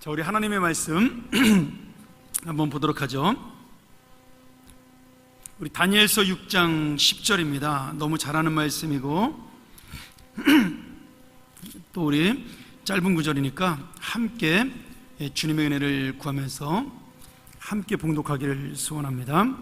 자, 우리 하나님의 말씀 한번 보도록 하죠. 우리 다니엘서 6장 10절입니다. 너무 잘하는 말씀이고 또 우리 짧은 구절이니까 함께 주님의 은혜를 구하면서 함께 봉독하기를 소원합니다.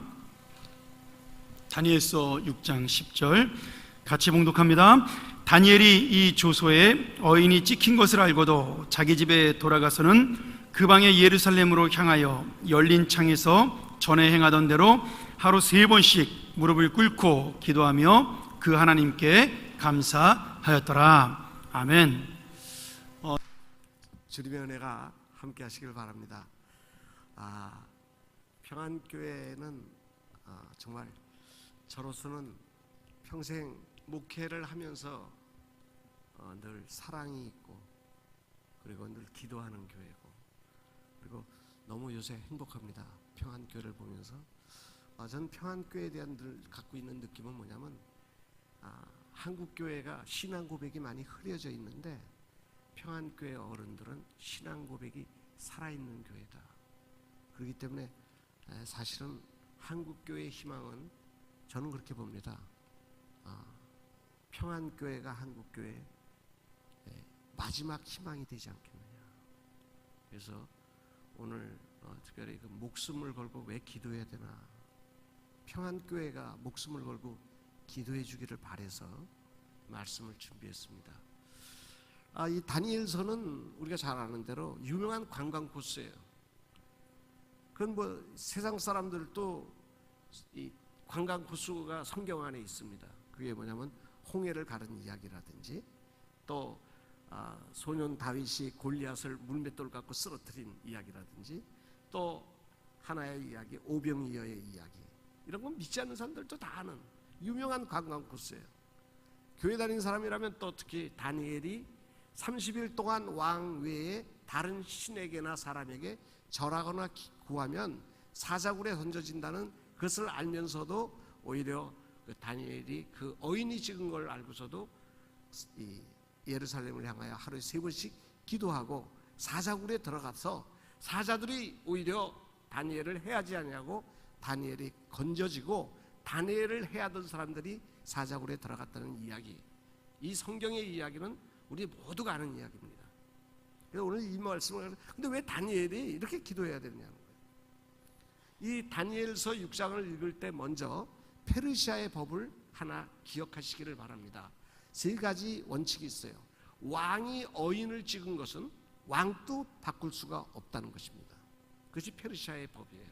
다니엘서 6장 10절 같이 봉독합니다. 다니엘이 이 조소에 어인이 찍힌 것을 알고도 자기 집에 돌아가서는 그 방에 예루살렘으로 향하여 열린 창에서 전에 행하던 대로 하루 3번씩 무릎을 꿇고 기도하며 그 하나님께 감사하였더라. 아멘. 주님의 은혜가 함께 하시길 바랍니다. 평안교회는 정말 저로서는 평생 목회를 하면서 늘 사랑이 있고 그리고 늘 기도하는 교회고 그리고 너무 요새 행복합니다. 평안교회를 보면서 저는 평안교회에 대한 늘 갖고 있는 느낌은 뭐냐면 한국교회가 신앙 고백이 많이 흐려져 있는데 평안교회 어른들은 신앙 고백이 살아있는 교회다. 그렇기 때문에 사실은 한국교회의 희망은 저는 그렇게 봅니다. 평안교회가 한국교회의 마지막 희망이 되지 않겠느냐. 그래서 오늘 특별히 그 목숨을 걸고 왜 기도해야 되나, 평안교회가 목숨을 걸고 기도해 주기를 바라서 말씀을 준비했습니다. 이 다니엘서는 우리가 잘 아는 대로 유명한 관광 코스예요. 그건 뭐 세상 사람들도 이 관광 코스가 성경 안에 있습니다. 그게 뭐냐면 홍해를 가른 이야기라든지 또 소년 다윗이 골리앗을 물맷돌 갖고 쓰러뜨린 이야기라든지 또 하나의 이야기 오병이어의 이야기, 이런 건 믿지 않는 사람들도 다 아는 유명한 관광 코스예요. 교회 다니는 사람이라면 또 특히 다니엘이 30일 동안 왕 외에 다른 신에게나 사람에게 절하거나 구하면 사자굴에 던져진다는 그것을 알면서도 오히려 다니엘이 그 어인이 찍은 걸 알고서도 이 예루살렘을 향하여 하루에 3번씩 기도하고 사자굴에 들어가서 사자들이 오히려 다니엘을 해하지 않냐고 다니엘이 건져지고 다니엘을 해하던 사람들이 사자굴에 들어갔다는 이야기, 이 성경의 이야기는 우리 모두가 아는 이야기입니다. 그래서 오늘 이 말씀을, 근데 왜 다니엘이 이렇게 기도해야 되느냐는 거예요. 이 다니엘서 6장을 읽을 때 먼저 페르시아의 법을 하나 기억하시기를 바랍니다. 3가지 원칙이 있어요. 왕이 어인을 찍은 것은 왕도 바꿀 수가 없다는 것입니다. 그것이 페르시아의 법이에요.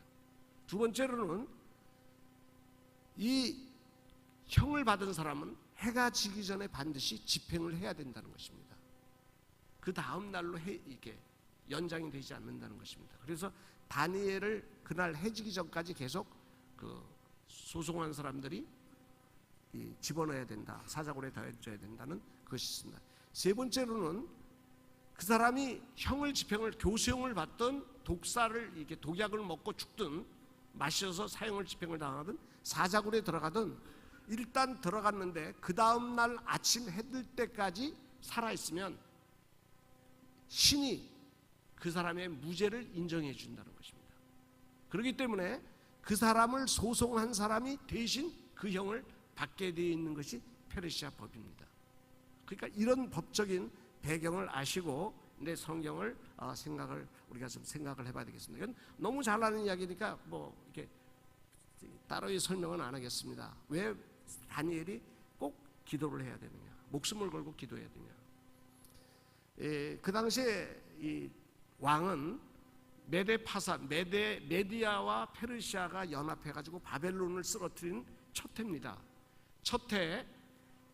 두 번째로는 이 형을 받은 사람은 해가 지기 전에 반드시 집행을 해야 된다는 것입니다. 그 다음 날로 이게 연장이 되지 않는다는 것입니다. 그래서 다니엘을 그날 해지기 전까지 계속 소송한 사람들이 집어넣어야 된다, 사자굴에 던져야 된다는 것이 있습니다. 3번째로는 그 사람이 형을 집행을 교수형을 받든 독사를 이렇게 독약을 먹고 죽든 마셔서 사형을 집행을 당하든 사자굴에 들어가든 일단 들어갔는데 그 다음 날 아침 해 뜰 때까지 살아 있으면 신이 그 사람의 무죄를 인정해 준다는 것입니다. 그렇기 때문에 그 사람을 소송한 사람이 대신 그 형을 받게 되어 있는 것이 페르시아 법입니다. 그러니까 이런 법적인 배경을 아시고 내 성경을 우리가 좀 생각을 해봐야 되겠습니다. 이건 너무 잘 아는 이야기니까 뭐 이렇게 따로의 설명은 안 하겠습니다. 왜 다니엘이 꼭 기도를 해야 되느냐, 목숨을 걸고 기도해야 되냐. 그 당시에 이 왕은 메디아와 페르시아가 연합해가지고 바벨론을 쓰러뜨린 첫 해입니다. 첫 해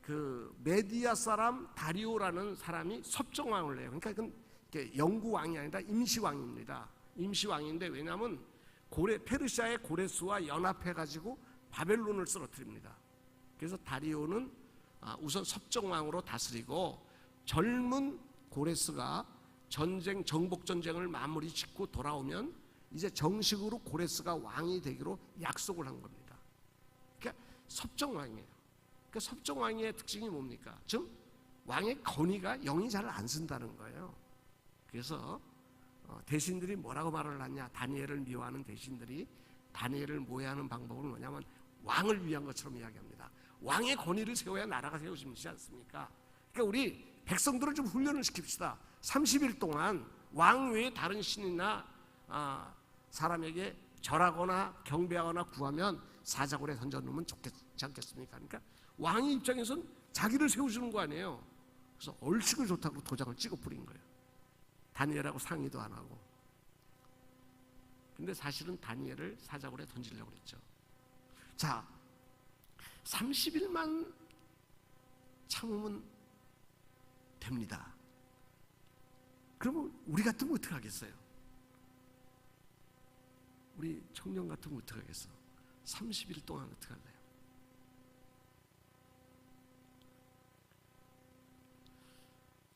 그 메디아 사람 다리오라는 사람이 섭정왕을 해요. 그러니까 이건 영구 왕이 아니라 임시왕입니다. 임시왕인데 왜냐하면 페르시아의 고레스와 연합해가지고 바벨론을 쓰러뜨립니다. 그래서 다리오는 우선 섭정왕으로 다스리고 젊은 고레스가 정복 전쟁을 마무리 짓고 돌아오면 이제 정식으로 고레스가 왕이 되기로 약속을 한 겁니다. 그러니까 섭정왕이에요. 그러니까 섭정왕의 특징이 뭡니까? 즉 왕의 권위가 영이 잘 안 쓴다는 거예요. 그래서 대신들이 뭐라고 말을 하냐? 다니엘을 미워하는 대신들이 다니엘을 모해하는 방법은 뭐냐면 왕을 위한 것처럼 이야기합니다. 왕의 권위를 세워야 나라가 세워지지 않습니까? 그러니까 우리 백성들을 좀 훈련을 시킵시다. 30일 동안 왕 외에 다른 신이나 사람에게 절하거나 경배하거나 구하면 사자굴에 던져놓으면 좋지 않겠습니까? 그러니까 왕의 입장에서는 자기를 세워주는 거 아니에요. 그래서 얼씨구 좋다고 도장을 찍어 뿌린 거예요. 다니엘하고 상의도 안 하고. 근데 사실은 다니엘을 사자굴에 던지려고 했죠. 자, 30일만 참으면 됩니다. 그러면 우리 같으면 어떻게 하겠어요? 우리 청년 같으면 어떻게 하겠어? 30일 동안 어떻게 할래요?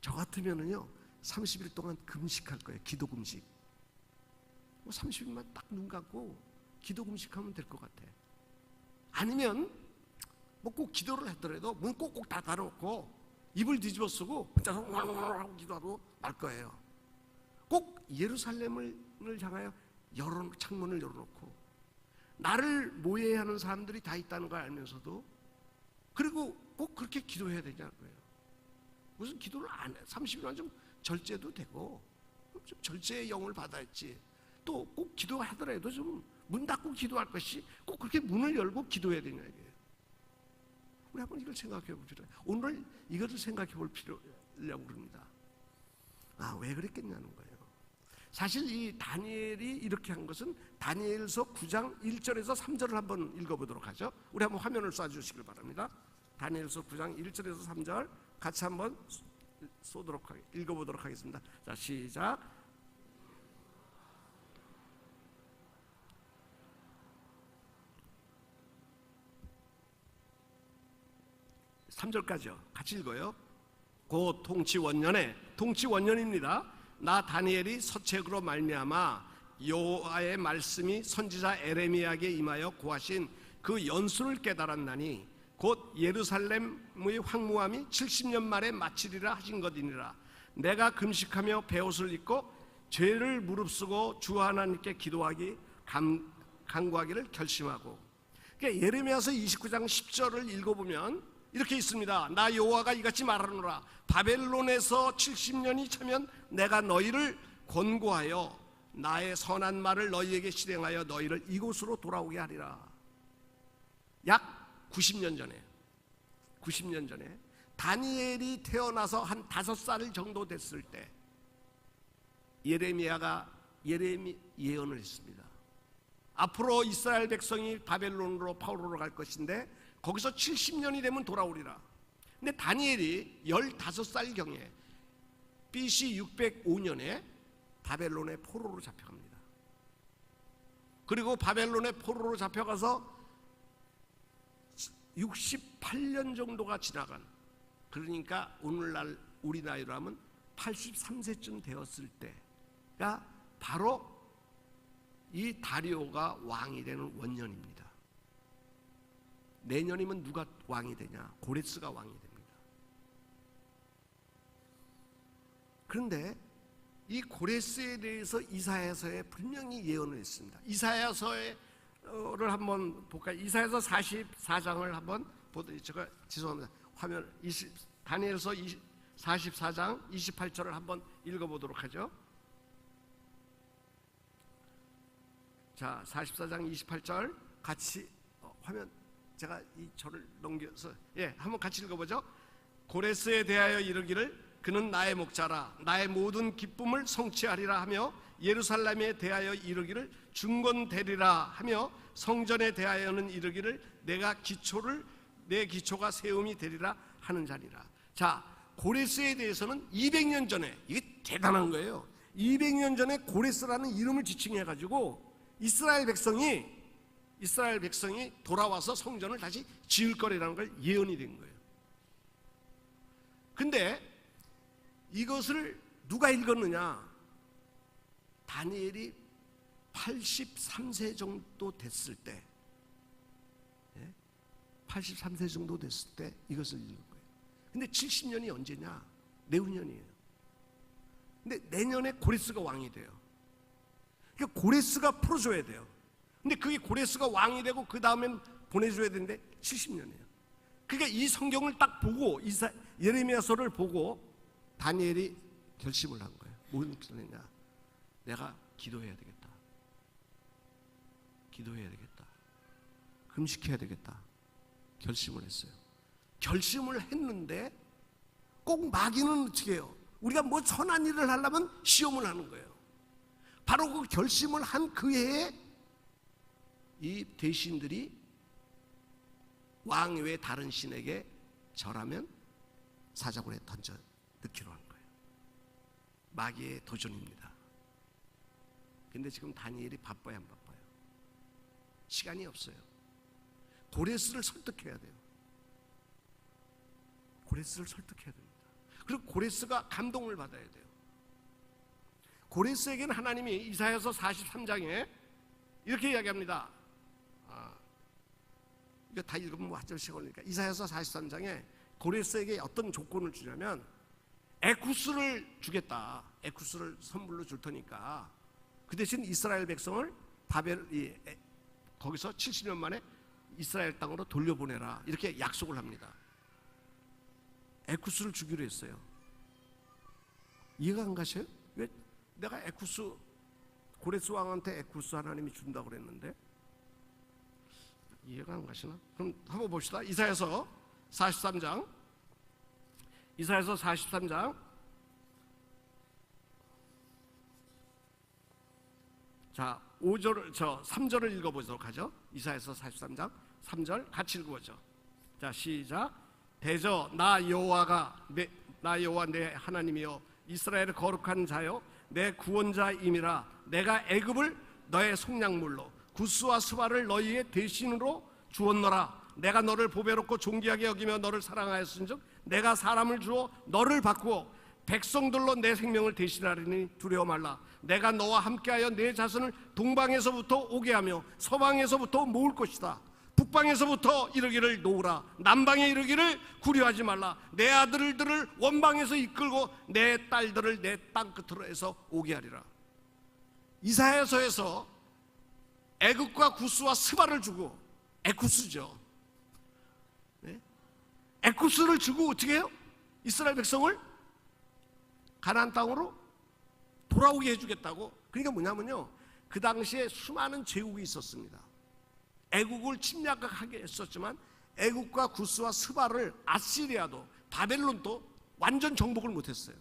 저 같으면은요 30일 동안 금식할 거예요. 기도 금식. 30일만 딱 눈 감고 기도 금식하면 될 것 같아. 아니면 뭐 꼭 기도를 하더라도 문 꼭꼭 다 닫아놓고 입을 뒤집어 쓰고 혼자서 하고 기도하고 말 거예요. 꼭 예루살렘을 향하여 창문을 열어놓고 나를 모해하는 사람들이 다 있다는 걸 알면서도 그리고 꼭 그렇게 기도해야 되냐는 거예요. 무슨 기도를 안 해. 30일만 좀 절제도 되고 좀 절제의 영을 받아야지. 또 꼭 기도하더라도 좀 문 닫고 기도할 것이 꼭 그렇게 문을 열고 기도해야 되냐 이게요. 우리 한번 이걸 생각해 봅시다. 오늘 이것을 생각해 볼 필요라고 그럽니다. 왜 그랬겠냐는 거예요. 사실 이 다니엘이 이렇게 한 것은 다니엘서 9장 1절에서 3절을 한번 읽어보도록 하죠. 우리 한번 화면을 쏴주시길 바랍니다. 다니엘서 9장 1절에서 3절 같이 한번 읽어보도록 하겠습니다. 자, 시작. 3절까지요. 같이 읽어요. 곧 통치원년입니다. 나 다니엘이 서책으로 말미암아 여호와의 말씀이 선지자 에레미야에게 임하여 고하신 그 연수를 깨달았나니 곧 예루살렘의 황무함이 70년 만에 마치리라 하신 것이니라. 내가 금식하며 베옷을 입고 죄를 무릅쓰고 주 하나님께 기도하기 간구하기를 결심하고. 그러니까 예레미야서 29장 10절을 읽어보면 이렇게 있습니다. 나 여호와가 이같이 말하노라. 바벨론에서 70년이 차면 내가 너희를 권고하여 나의 선한 말을 너희에게 실행하여 너희를 이곳으로 돌아오게 하리라. 약 90년 전에 다니엘이 태어나서 한 5살 정도 됐을 때 예레미야가 예언을 했습니다. 앞으로 이스라엘 백성이 바벨론으로 포로로 갈 것인데 거기서 70년이 되면 돌아오리라. 근데 다니엘이 15살경에 BC 605년에 바벨론의 포로로 잡혀갑니다. 그리고 바벨론의 포로로 잡혀가서 68년 정도가 지나간, 그러니까 오늘날 우리 나이로 하면 83세쯤 되었을 때가 바로 이 다리오가 왕이 되는 원년입니다. 내년이면 누가 왕이 되냐? 고레스가 왕이 됩니다. 그런데 이 고레스에 대해서 이사야서에 분명히 예언을 했습니다. 이사야서를 한번 볼까요? 이사야서 44장을 한번 보도록, 제가 죄송합니다. 화면 다니엘서 44장 28절을 한번 읽어보도록 하죠. 자, 44장 28절 같이 화면 제가 이 절을 넘겨서 한번 같이 읽어보죠. 고레스에 대하여 이르기를 그는 나의 목자라 나의 모든 기쁨을 성취하리라 하며 예루살렘에 대하여 이르기를 중건되리라 하며 성전에 대하여는 이르기를 내 기초가 세움이 되리라 하는 자리라. 자, 고레스에 대해서는 200년 전에, 이게 대단한 거예요. 200년 전에 고레스라는 이름을 지칭해가지고 이스라엘 백성이 돌아와서 성전을 다시 지을 거라는 걸 예언이 된 거예요. 근데 이것을 누가 읽었느냐? 다니엘이 83세 정도 됐을 때, 83세 정도 됐을 때 이것을 읽은 거예요. 근데 70년이 언제냐? 내후년이에요. 근데 내년에 고레스가 왕이 돼요. 그러니까 고레스가 풀어줘야 돼요. 근데 그게 고레스가 왕이 되고 그 다음엔 보내줘야 되는데 70년이에요. 그러니까 이 성경을 딱 보고 예레미야서를 보고 다니엘이 결심을 한 거예요. 뭔 결심이냐? 내가 기도해야 되겠다. 기도해야 되겠다. 금식해야 되겠다. 결심을 했어요. 결심을 했는데 꼭 마귀는 어떻게 해요? 우리가 뭐 선한 일을 하려면 시험을 하는 거예요. 바로 그 결심을 한 그 해에 이 대신들이 왕 외 다른 신에게 절하면 사자굴에 던져 넣기로 한 거예요. 마귀의 도전입니다. 근데 지금 다니엘이 바빠요, 안 바빠요? 시간이 없어요. 고레스를 설득해야 돼요. 고레스를 설득해야 됩니다. 그리고 고레스가 감동을 받아야 돼요. 고레스에게는 하나님이 이사야서 43장에 이렇게 이야기합니다. 이거 다 읽으면 뭐 한 절씩 걸리니까 이사야서 43장에 고레스에게 어떤 조건을 주냐면 에쿠스를 주겠다. 에쿠스를 선물로 줄 테니까 그 대신 이스라엘 백성을 거기서 70년 만에 이스라엘 땅으로 돌려보내라. 이렇게 약속을 합니다. 에쿠스를 주기로 했어요. 이해가 안 가셔요? 왜 내가 고레스 왕한테 에쿠스 하나님이 준다고 그랬는데 이해가 안 가시나? 그럼 한번 봅시다. 이사야서 43장. 이사야서 43장. 자, 3절을 읽어보도록 하죠. 이사야서 43장 3절 같이 읽어보죠. 자, 시작. 대저 나 여호와 내 하나님이여 이스라엘의 거룩한 자여 내 구원자임이라. 내가 애굽을 너의 속량물로 구스와 스바를 너희의 대신으로 주었노라. 내가 너를 보배롭고 존귀하게 여기며 너를 사랑하였은즉 내가 사람을 주어 너를 바꾸어 백성들로 내 생명을 대신하리니 두려워 말라. 내가 너와 함께하여 내 자손을 동방에서부터 오게 하며 서방에서부터 모을 것이다. 북방에서부터 이르기를 놓으라. 남방에 이르기를 구려하지 말라. 내 아들들을 원방에서 이끌고 내 딸들을 내 땅 끝으로 해서 오게 하리라. 이사야서에서 애굽과 구스와 스바를 주고, 에쿠스죠. 네? 에쿠스를 주고 어떻게 해요? 이스라엘 백성을 가나안 땅으로 돌아오게 해주겠다고. 그러니까 뭐냐면요, 그 당시에 수많은 제국이 있었습니다. 애국을 침략하게 했었지만 애국과 구스와 스바를 아시리아도 바벨론도 완전 정복을 못했어요.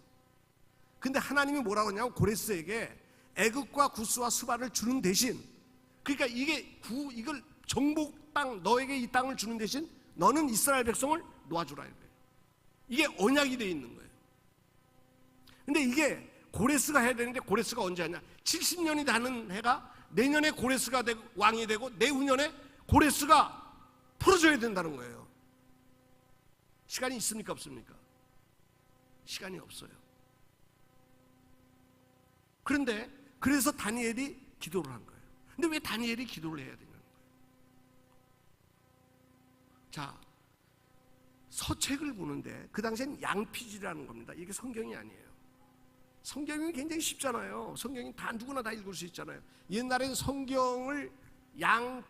근데 하나님이 뭐라고 하냐면 고레스에게 애국과 구스와 스바를 주는 대신, 그러니까 이걸 정복 땅, 너에게 이 땅을 주는 대신 너는 이스라엘 백성을 놓아주라 이거예요. 이게 언약이 돼 있는 거예요. 근데 이게 고레스가 해야 되는데 고레스가 언제 하냐? 70년이 되는 해가 내년에 고레스가 되고 왕이 되고 내후년에 고레스가 풀어줘야 된다는 거예요. 시간이 있습니까 없습니까? 시간이 없어요. 그런데 그래서 다니엘이 기도를 한 거예요. 근데 왜 다니엘이 기도를 해야 되냐는 거예요. 자, 서책을 보는데 그 당시엔 양피지라는 겁니다. 이게 성경이 아니에요. 성경이 굉장히 쉽잖아요. 성경이 누구나 다 읽을 수 있잖아요. 옛날엔 성경을 양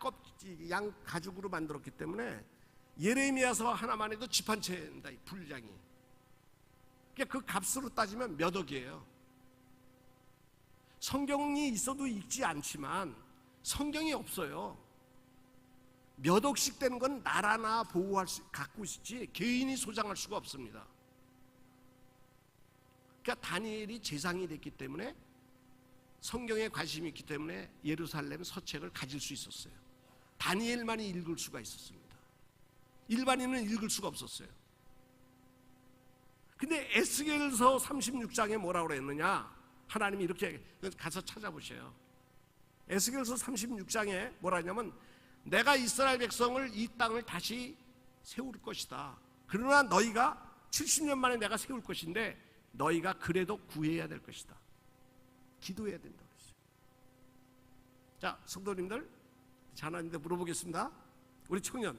가죽으로 만들었기 때문에 예레미야서 하나만 해도 집 한 채입니다. 분량이. 그러니까 그 값으로 따지면 몇 억이에요. 성경이 있어도 읽지 않지만 성경이 없어요. 몇 억씩 되는 건 나라나 갖고 있지 개인이 소장할 수가 없습니다. 그러니까 다니엘이 재상이 됐기 때문에 성경에 관심이 있기 때문에 예루살렘 서책을 가질 수 있었어요. 다니엘만이 읽을 수가 있었습니다. 일반인은 읽을 수가 없었어요. 근데 에스겔서 36장에 뭐라고 그랬느냐? 하나님이 이렇게 가서 찾아보세요. 에스겔서 36장에 뭐라 하냐면 내가 이스라엘 백성을 이 땅을 다시 세울 것이다. 그러나 너희가 70년 만에 내가 세울 것인데 너희가 그래도 구해야 될 것이다. 기도해야 된다고 했어요. 자, 성도님들, 자나님들 물어보겠습니다. 우리 청년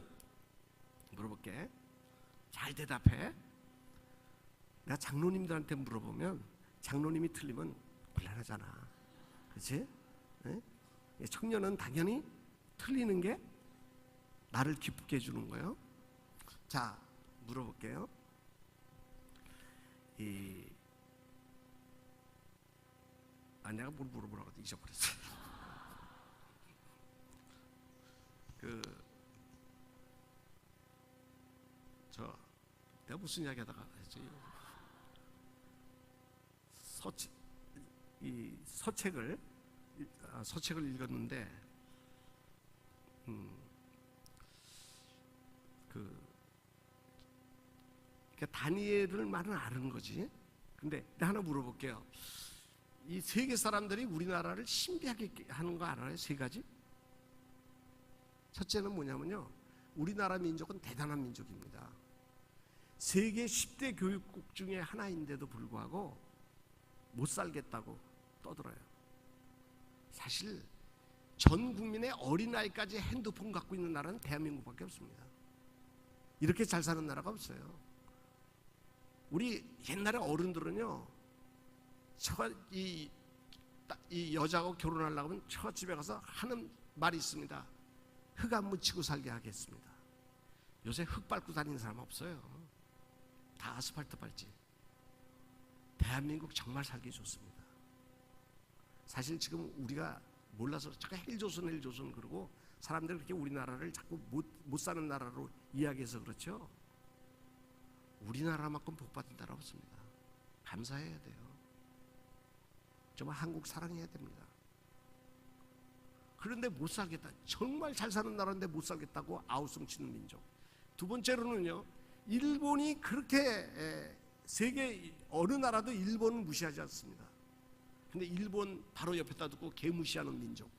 물어볼게. 잘 대답해. 내가 장로님들한테 물어보면 장로님이 틀리면 곤란하잖아. 그렇지? 청년은 당연히 틀리는 게 나를 기쁘게 해주는 거예요. 자, 물어볼게요. 내가 뭘 물어보라고 잊어버렸어요. 내가 무슨 이야기 하다가 했지? 서책을 읽었는데, 다니엘을 말은 아는 거지. 근데 내가 하나 물어볼게요. 이 세계 사람들이 우리나라를 신비하게 하는 거 알아요? 세 가지. 첫째는 뭐냐면요, 우리나라 민족은 대단한 민족입니다. 세계 10대 교육국 중에 하나인데도 불구하고 못 살겠다고 떠들어요. 사실 전 국민의 어린아이까지 핸드폰 갖고 있는 나라는 대한민국밖에 없습니다. 이렇게 잘 사는 나라가 없어요. 우리 옛날에 어른들은요, 이 여자하고 결혼하려고 하면 처집에 가서 하는 말이 있습니다. 흙 안 묻히고 살게 하겠습니다. 요새 흙 밟고 다니는 사람 없어요. 다 아스팔트 밟지. 대한민국 정말 살기 좋습니다. 사실 지금 우리가 몰라서 자꾸 헬조선 그러고 사람들이 그렇게 우리나라를 자꾸 못 사는 나라로 이야기해서 그렇죠. 우리나라만큼 복받은 나라 없습니다. 감사해야 돼요. 정말 한국 사랑해야 됩니다. 그런데 못 살겠다. 정말 잘 사는 나라인데 못 살겠다고 아우성 치는 민족. 두 번째로는요, 일본이 그렇게 세계 어느 나라도 일본을 무시하지 않습니다. 근데 일본 바로 옆에다 두고 개무시하는 민족.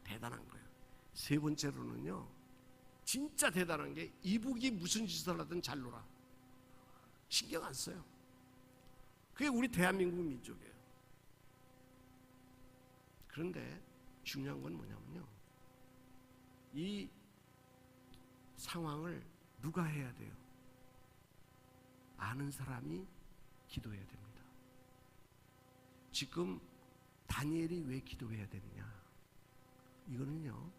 대단한 거예요. 세 번째로는요, 진짜 대단한 게 이북이 무슨 짓을 하든 잘 놀아. 신경 안 써요. 그게 우리 대한민국 민족이에요. 그런데 중요한 건 뭐냐면요, 이 상황을 누가 해야 돼요? 아는 사람이 기도해야 됩니다. 지금 다니엘이 왜 기도해야 되느냐? 이거는요,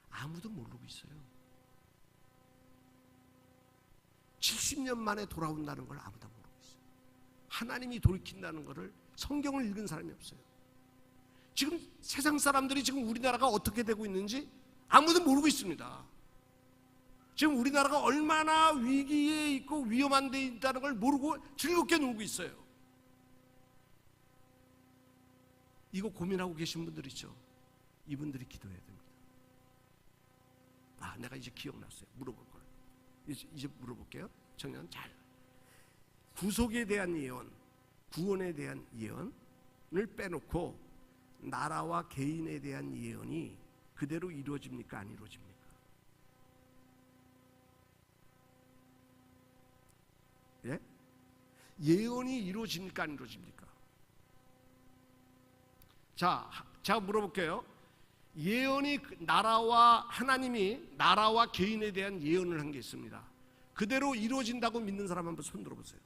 아무도 모르고 있어요. 70년 만에 돌아온다는 걸 아무도 모르고 있어요. 하나님이 돌이킨다는 것을 성경을 읽은 사람이 없어요. 지금 세상 사람들이 지금 우리나라가 어떻게 되고 있는지 아무도 모르고 있습니다. 지금 우리나라가 얼마나 위기에 있고 위험한 데 있다는 걸 모르고 즐겁게 놀고 있어요. 이거 고민하고 계신 분들 있죠? 이분들이 기도해야 됩니다. 내가 이제 기억났어요. 물어볼 걸. 이제 물어볼게요. 청년 잘. 구속에 대한 예언, 구원에 대한 예언을 빼놓고 나라와 개인에 대한 예언이 그대로 이루어집니까? 안 이루어집니까? 예? 예언이 이루어집니까? 안 이루어집니까? 자, 제가 물어볼게요. 예언이 하나님이 나라와 개인에 대한 예언을 한 게 있습니다. 그대로 이루어진다고 믿는 사람 한번 손 들어보세요.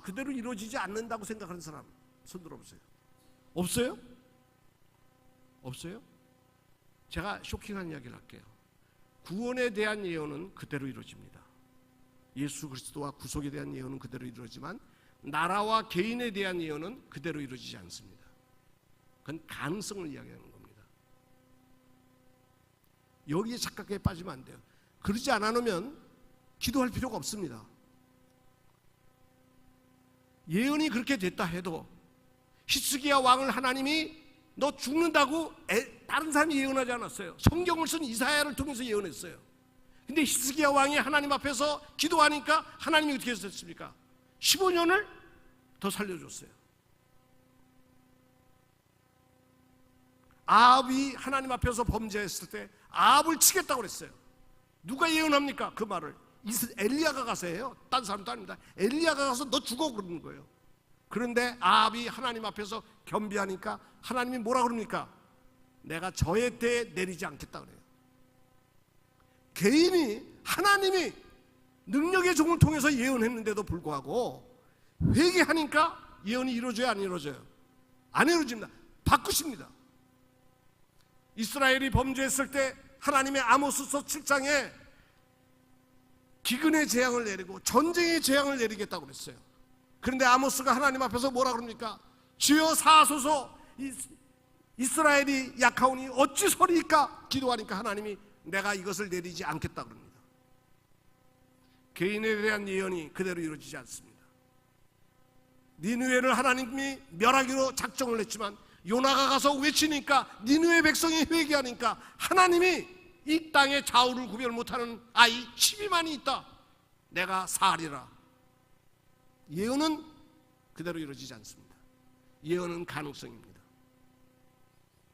그대로 이루어지지 않는다고 생각하는 사람 손 들어보세요. 없어요? 없어요? 제가 쇼킹한 이야기를 할게요. 구원에 대한 예언은 그대로 이루어집니다. 예수 그리스도와 구속에 대한 예언은 그대로 이루어지지만 나라와 개인에 대한 예언은 그대로 이루어지지 않습니다. 그건 가능성을 이야기하는 겁니다. 여기에 착각에 빠지면 안 돼요. 그러지 않아 놓으면 기도할 필요가 없습니다. 예언이 그렇게 됐다 해도 히스기야 왕을 하나님이 너 죽는다고 다른 사람이 예언하지 않았어요. 성경을 쓴 이사야를 통해서 예언했어요. 근데 히스기야 왕이 하나님 앞에서 기도하니까 하나님이 어떻게 했습니까? 15년을 더 살려줬어요. 아합이 하나님 앞에서 범죄했을 때 아합을 치겠다고 그랬어요. 누가 예언합니까? 그 말을 엘리야가 가서 해요. 딴 사람도 아닙니다. 엘리야가 가서 너 죽어 그러는 거예요. 그런데 아합이 하나님 앞에서 겸비하니까 하나님이 뭐라 그럽니까? 내가 저의 때에 내리지 않겠다 그래요. 개인이 하나님이 능력의 종을 통해서 예언했는데도 불구하고 회개하니까 예언이 이루어져요, 안 이루어져요? 안 이루어집니다. 바꾸십니다. 이스라엘이 범죄했을 때 하나님의 아모스서 7장에 기근의 재앙을 내리고 전쟁의 재앙을 내리겠다고 그랬어요. 그런데 아모스가 하나님 앞에서 뭐라 그럽니까? 주여 사하소서, 이스라엘이 약하오니 어찌 서리이까? 기도하니까 하나님이 내가 이것을 내리지 않겠다 그럽니다. 개인에 대한 예언이 그대로 이루어지지 않습니다. 니느웨를 하나님이 멸하기로 작정을 했지만 요나가 가서 외치니까 니느웨 백성이 회개하니까 하나님이 이 땅에 좌우를 구별 못하는 아이 12만이 있다. 내가 사하리라. 예언은 그대로 이루어지지 않습니다. 예언은 가능성입니다.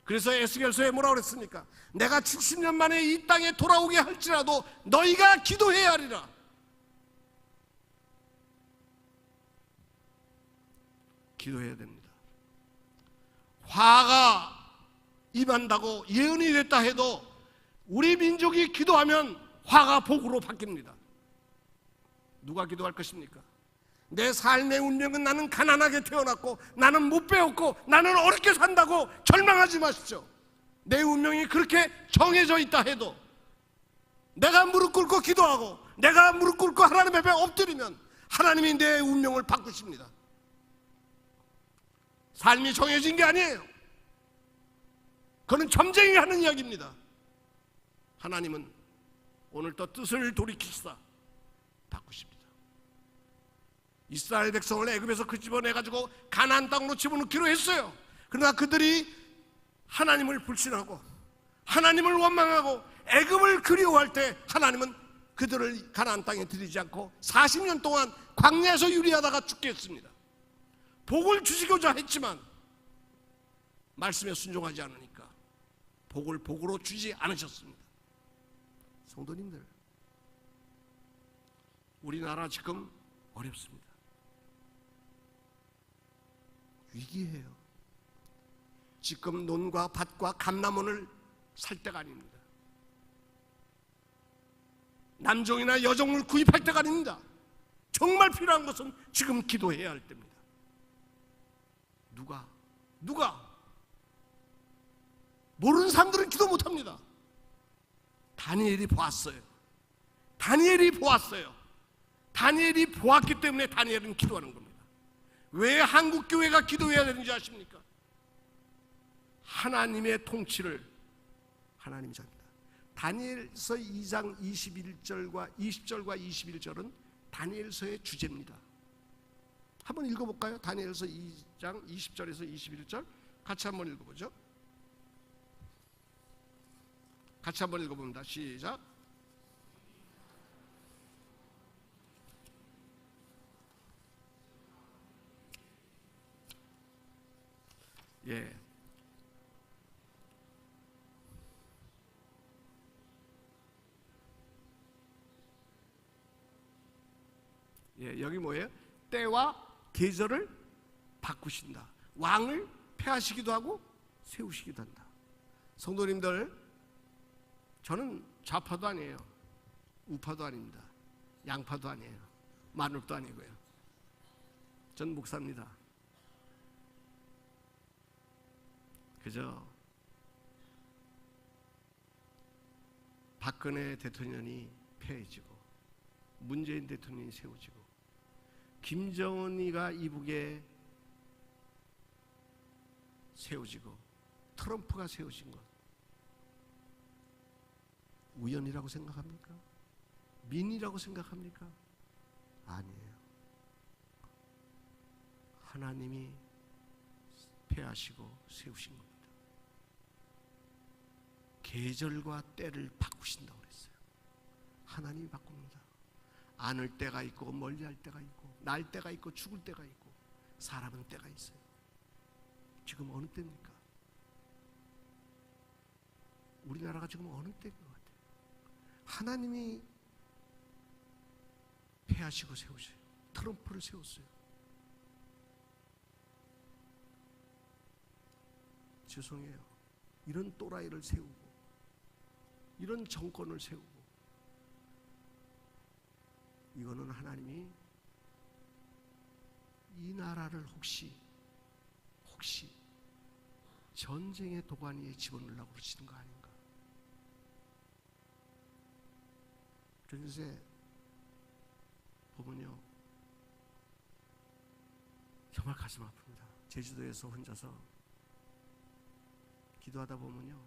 그래서 에스겔서에 뭐라고 그랬습니까? 내가 70년 만에 이 땅에 돌아오게 할지라도 너희가 기도해야 하리라. 기도해야 됩니다. 화가 임한다고 예언이 됐다 해도 우리 민족이 기도하면 화가 복으로 바뀝니다. 누가 기도할 것입니까? 내 삶의 운명은 나는 가난하게 태어났고 나는 못 배웠고 나는 어렵게 산다고 절망하지 마십시오. 내 운명이 그렇게 정해져 있다 해도 내가 무릎 꿇고 기도하고 내가 무릎 꿇고 하나님 앞에 엎드리면 하나님이 내 운명을 바꾸십니다. 삶이 정해진 게 아니에요. 그건 점쟁이 하는 이야기입니다. 하나님은 오늘 또 뜻을 돌이키시다 바꾸십니다. 이스라엘 백성을 애굽에서 집어내가지고 가나안 땅으로 집어넣기로 했어요. 그러나 그들이 하나님을 불신하고 하나님을 원망하고 애굽을 그리워할 때 하나님은 그들을 가나안 땅에 들이지 않고 40년 동안 광야에서 유리하다가 죽게 했습니다. 복을 주시고자 했지만 말씀에 순종하지 않으니까 복을 복으로 주지 않으셨습니다. 성도님들, 우리나라 지금 어렵습니다. 위기예요. 지금 논과 밭과 감남원을 살 때가 아닙니다. 남종이나 여종을 구입할 때가 아닙니다. 정말 필요한 것은 지금 기도해야 할 때입니다. 누가? 모르는 사람들은 기도 못합니다. 다니엘이 보았어요. 다니엘이 보았기 때문에 다니엘은 기도하는 겁니다. 왜 한국 교회가 기도해야 되는지 아십니까? 하나님의 통치를 하나님이 잡니다. 다니엘서 2장 21절과 20절과 21절은 다니엘서의 주제입니다. 한번 읽어볼까요? 다니엘서 2장 20절에서 21절 같이 한번 읽어보죠. 같이 한번 읽어봅니다. 시작. 예. 여기 뭐예요? 때와 계절을 바꾸신다. 왕을 폐하시기도 하고 세우시기도 한다. 성도님들, 저는 좌파도 아니에요. 우파도 아닙니다. 양파도 아니에요. 마늘도 아니고요. 전 목사입니다. 그저 박근혜 대통령이 폐해지고 문재인 대통령이 세워지고 김정은이가 이북에 세워지고 트럼프가 세워진 것 우연이라고 생각합니까? 민이라고 생각합니까? 아니에요. 하나님이 폐하시고 세우신 겁니다. 계절과 때를 바꾸신다고 그랬어요. 하나님이 바꿉니다. 안을 때가 있고 멀리할 때가 있고 날 때가 있고 죽을 때가 있고 사람은 때가 있어요. 지금 어느 때입니까? 우리나라가 지금 어느 때인 것 같아요. 하나님이 폐하시고 세우세요. 트럼프를 세웠어요. 죄송해요. 이런 또라이를 세우고 이런 정권을 세우고 이거는 하나님이 이 나라를 혹시 전쟁의 도가니에 집어넣으려고 그러시는 거 아닌가? 요새 보면요, 정말 가슴 아픕니다. 제주도에서 혼자서 기도하다 보면요,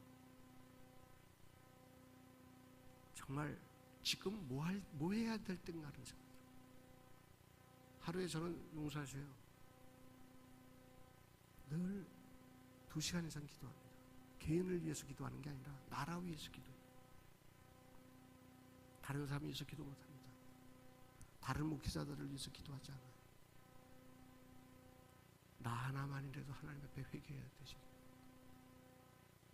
정말 지금 뭐 해야 될 땐가 하는 생각. 하루에 저는 용서하세요, 늘 2시간 이상 기도합니다. 개인을 위해서 기도하는 게 아니라 나라 위해서 기도해요. 다른 사람을 위해서 기도 못합니다. 다른 목회자들을 위해서 기도하지 않아요. 나 하나만이라도 하나님 앞에 회개해야 되지.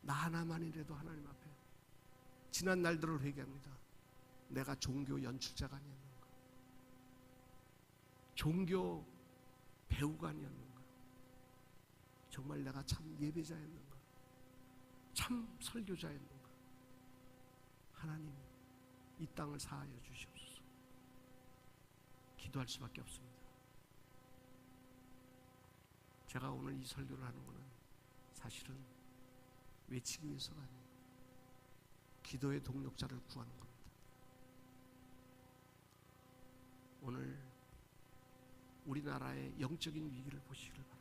나 하나만이라도 하나님 앞에 지난 날들을 회개합니다. 내가 종교 연출자가 아니었는가? 종교 배우가 아니었는가? 정말 내가 참 예배자였는가? 참 설교자였는가? 하나님, 이 땅을 사하여 주시옵소서. 기도할 수밖에 없습니다. 제가 오늘 이 설교를 하는 것은 사실은 외치기 위해서가 아니에요. 기도의 동력자를 구하는 겁니다. 오늘 우리나라의 영적인 위기를 보시기를 바랍니다.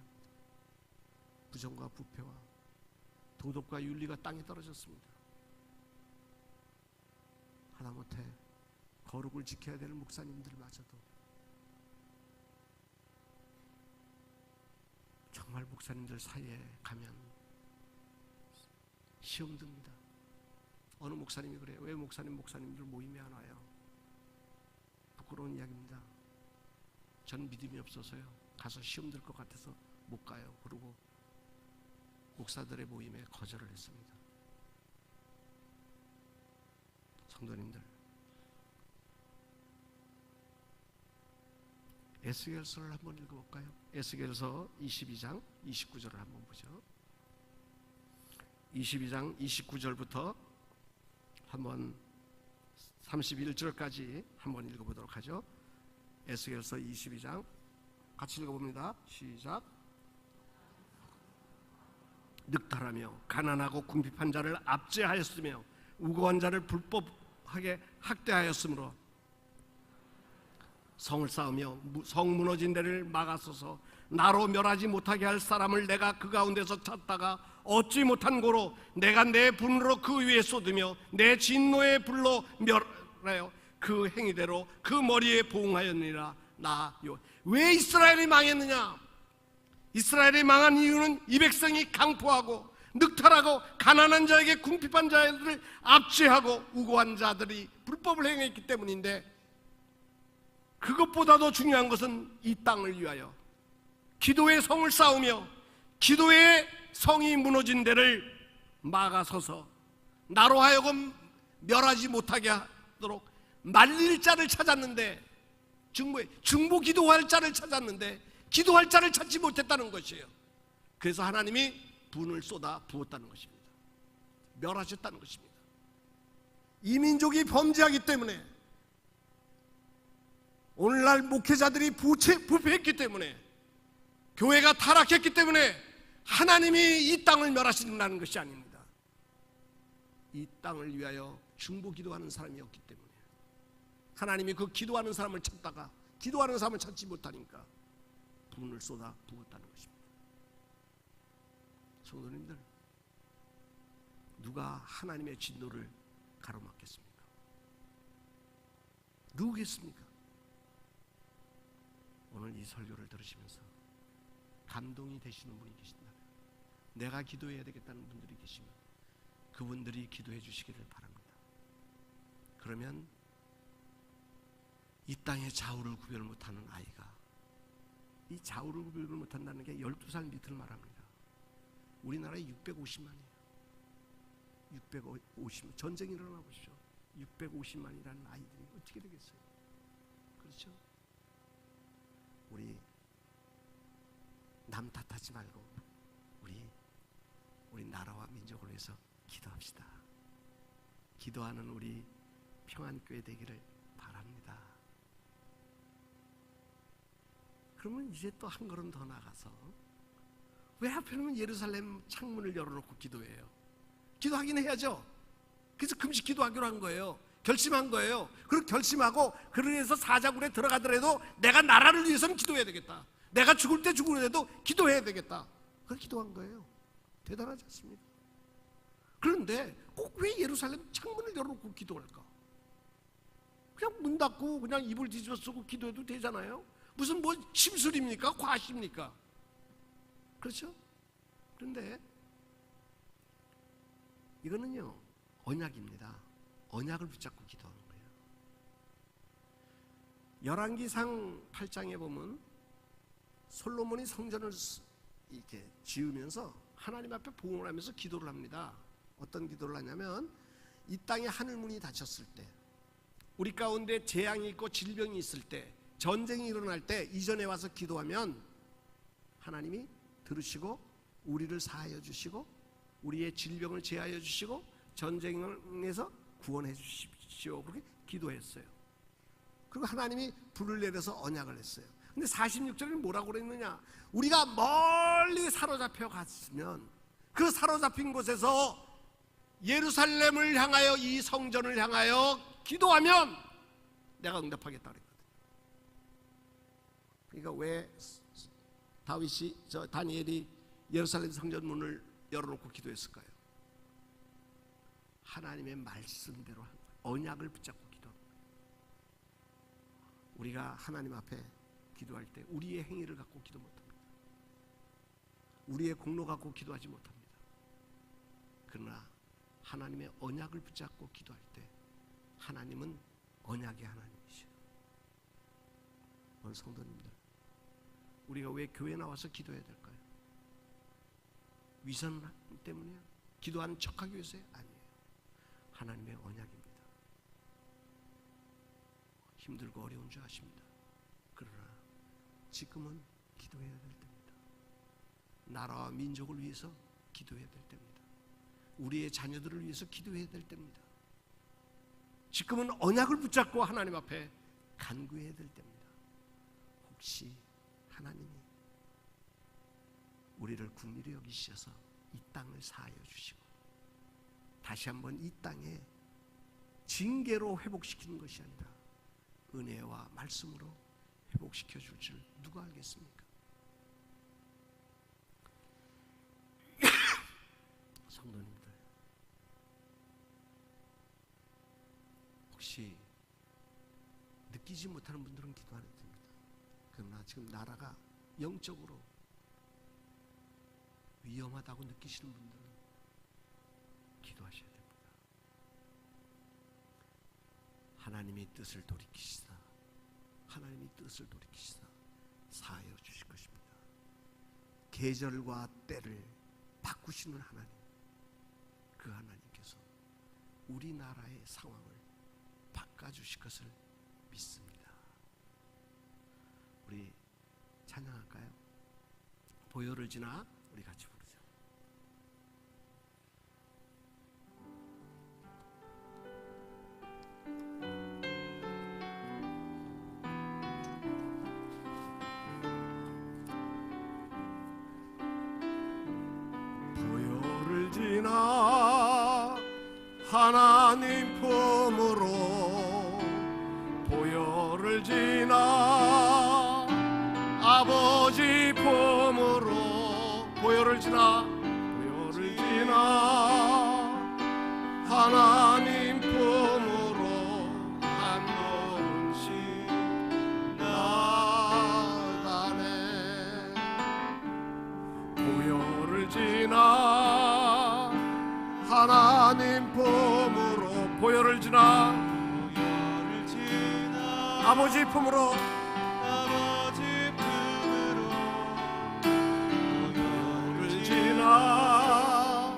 부정과 부패와 도덕과 윤리가 땅에 떨어졌습니다. 하다못해 거룩을 지켜야 될 목사님들마저도 정말 목사님들 사이에 가면 시험 듭니다. 어느 목사님이 그래요. 왜 목사님들 모임에 안 와요? 부끄러운 이야기입니다. 전 믿음이 없어서요, 가서 시험 들 것 같아서 못 가요. 그러고 목사들의 모임에 거절을 했습니다. 성도님들, 에스겔서를 한번 읽어볼까요? 에스겔서 22장 29절을 한번 보죠. 22장 29절부터 한번 31절까지 한번 읽어보도록 하죠. 에스겔서 22장 같이 읽어봅니다. 시작. 늑탈하며 가난하고 궁핍한 자를 압제하였으며 우고한 자를 불법하게 학대하였으므로 성을 쌓으며 성 무너진 데를 막아서서 나로 멸하지 못하게 할 사람을 내가 그 가운데서 찾다가 얻지 못한 고로 내가 내 분으로 그 위에 쏟으며 내 진노의 불로 멸하여 그 행위대로 그 머리에 보응하였느니라. 나요. 왜 이스라엘이 망했느냐? 이스라엘이 망한 이유는 이 백성이 강포하고 늑탈하고 가난한 자에게 궁핍한 자들을 압제하고 우고한 자들이 불법을 행했기 때문인데, 그것보다도 중요한 것은 이 땅을 위하여 기도의 성을 쌓으며 기도의 성이 무너진 데를 막아서서 나로 하여금 멸하지 못하게 하도록 말릴 자를 찾았는데, 중보 기도할 자를 찾았는데 기도할 자를 찾지 못했다는 것이에요. 그래서 하나님이 분을 쏟아 부었다는 것입니다. 멸하셨다는 것입니다. 이 민족이 범죄하기 때문에, 오늘날 목회자들이 부패했기 때문에, 교회가 타락했기 때문에 하나님이 이 땅을 멸하신다는 것이 아닙니다. 이 땅을 위하여 중보 기도하는 사람이 없기 때문에 하나님이 그 기도하는 사람을 찾다가 기도하는 사람을 찾지 못하니까 분을 쏟아 부었다는 것입니다. 성도님들, 누가 하나님의 진노를 가로막겠습니까? 누구겠습니까? 오늘 이 설교를 들으시면서 감동이 되시는 분이 계신다면, 내가 기도해야 되겠다는 분들이 계시면 그분들이 기도해 주시기를 바랍니다. 그러면 이 땅의 좌우를 구별 못하는 아이가, 이 좌우를 구별 못한다는 게 12살 밑을 말합니다. 우리나라에 650만이에요. 650만. 전쟁이 일어나 보시죠. 650만이라는 아이들이 어떻게 되겠어요? 그렇죠? 우리 남 탓하지 말고 우리 나라와 민족을 위해서 기도합시다. 기도하는 우리 평안교회 되기를 바랍니다. 그러면 이제 또 한 걸음 더 나가서 왜 하필이면 예루살렘 창문을 열어놓고 기도해요? 기도하긴 해야죠. 그래서 금식 기도하기로 한 거예요. 결심한 거예요. 그리고 결심하고 그래서 사자굴에 들어가더라도 내가 나라를 위해서는 기도해야 되겠다. 내가 죽을 때 죽으려도 기도해야 되겠다. 그걸 기도한 거예요. 대단하지 않습니까? 그런데 꼭 왜 예루살렘 창문을 열어놓고 기도할까? 그냥 문 닫고 그냥 이불 뒤집어 쓰고 기도해도 되잖아요. 무슨 뭐 심술입니까? 과시입니까? 그렇죠? 그런데 이거는요 언약입니다. 언약을 붙잡고 기도하는 거예요. 열왕기상 8장에 보면 솔로몬이 성전을 이렇게 지으면서 하나님 앞에 봉헌을 하면서 기도를 합니다. 어떤 기도를 하냐면 이 땅에 하늘문이 닫혔을 때, 우리 가운데 재앙이 있고 질병이 있을 때, 전쟁이 일어날 때 이전에 와서 기도하면 하나님이 들으시고 우리를 사하여 주시고 우리의 질병을 제하여 주시고 전쟁에서 구원해 주십시오. 그렇게 기도했어요. 그리고 하나님이 불을 내려서 언약을 했어요. 근데 46절에는 뭐라고 그랬느냐? 우리가 멀리 사로잡혀 갔으면 그 사로잡힌 곳에서 예루살렘을 향하여, 이 성전을 향하여 기도하면 내가 응답하겠다 그랬거든요. 그러니까 왜 다니엘이 예루살렘 성전 문을 열어놓고 기도했을까요? 하나님의 말씀대로 한 거예요. 언약을 붙잡고 기도한 거예요. 우리가 하나님 앞에 기도할 때 우리의 행위를 갖고 기도 못합니다. 우리의 공로 갖고 기도하지 못합니다. 그러나 하나님의 언약을 붙잡고 기도할 때 하나님은 언약의 하나님이시죠. 오늘 성도님들, 우리가 왜 교회 나와서 기도해야 될까요? 위선 때문에요? 기도하는 척하기 위해서요? 아니에요. 하나님의 언약입니다. 힘들고 어려운 줄 아십니다. 그러나 지금은 기도해야 될 때입니다. 나라와 민족을 위해서 기도해야 될 때입니다. 우리의 자녀들을 위해서 기도해야 될 때입니다. 지금은 언약을 붙잡고 하나님 앞에 간구해야 될 때입니다. 혹시 하나님이 우리를 긍휼히 여기셔서 이 땅을 사하여 주시고 다시 한번 이 땅에 징계로 회복시키는 것이 아니라 은혜와 말씀으로 회복시켜 줄 줄 누가 알겠습니까? 성도님들, 혹시 느끼지 못하는 분들은 기도 안 해도 됩니다. 그러나 지금 나라가 영적으로 위험하다고 느끼시는 분들은 기도하셔야 됩니다. 하나님의 뜻을 돌이키시다. 하나님의 뜻을 돌이키시다. 사하여 주실 것입니다. 계절과 때를 바꾸시는 하나님, 그 하나님께서 우리나라의 상황을 바꿔주실 것을 믿습니다. 우리 찬양할까요? 보혈을 지나 우리 같이 부르죠. 보혈을 지나 하나님 품으로, 보혈을 지나 아버지 품으로, 보혈을 지나 하나님 품으로 한 걸음씩 나가네. 보혈을 지나 하나님 품으로, 보혈을 지나 아버지 품으로, 보혈을 지나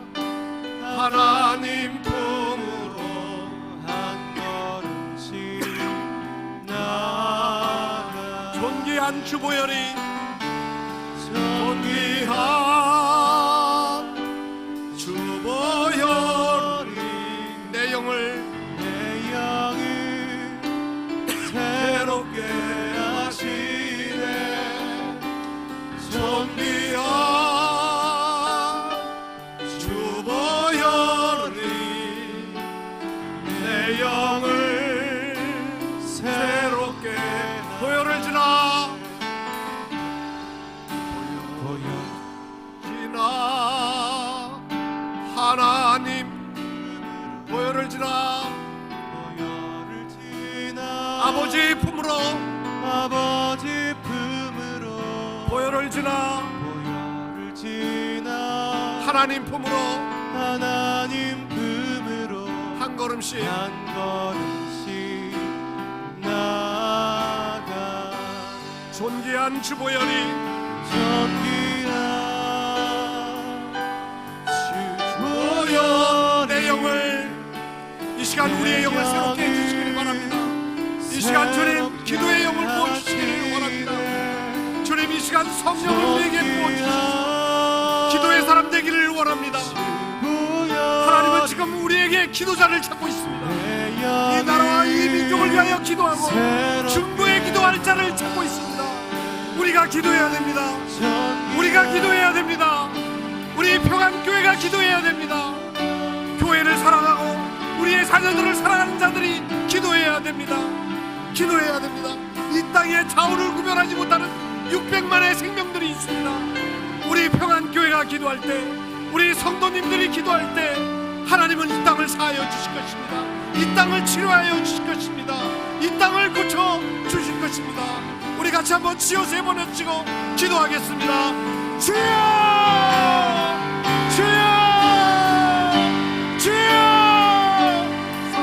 하나님 품으로 한 걸음씩 나가. 존귀한 주보혈이, 존귀한 주보혈이 내 영을 새롭게 하시네. 존귀한 아버지 품으로 아버지 품으로 보혈을 지나 하나님 품으로 하나님 품으로 한 걸음씩 한 걸음씩 나아가 존귀한 주보혈이 존귀한 주보혈 내 영을 이 시간 우리의 영을 새롭게 해주시기를 바랍니다. 이 시간 주님 기도의 영을 부어주시기를 원합니다. 주님 이 시간 성령을 우리에게 부어주시옵소서. 기도의 사람 되기를 원합니다. 하나님은 지금 우리에게 기도자를 찾고 있습니다. 이 나라와 이 민족을 위하여 기도하고 중보의 기도할 자를 찾고 있습니다. 우리가 기도해야 됩니다. 우리가 기도해야 됩니다. 우리 평안교회가 기도해야 됩니다. 교회를 사랑하고 우리의 자녀들을 사랑하는 자들이 기도해야 됩니다. 기도해야 됩니다. 이 땅에 좌우를 구별하지 못하는 600만의 생명들이 있습니다. 우리 평안교회가 기도할 때, 우리 성도님들이 기도할 때 하나님은 이 땅을 사하여 주실 것입니다. 이 땅을 치료하여 주실 것입니다. 이 땅을 고쳐 주실 것입니다. 우리 같이 한번 지어 세 번 외치고 기도하겠습니다. 주여!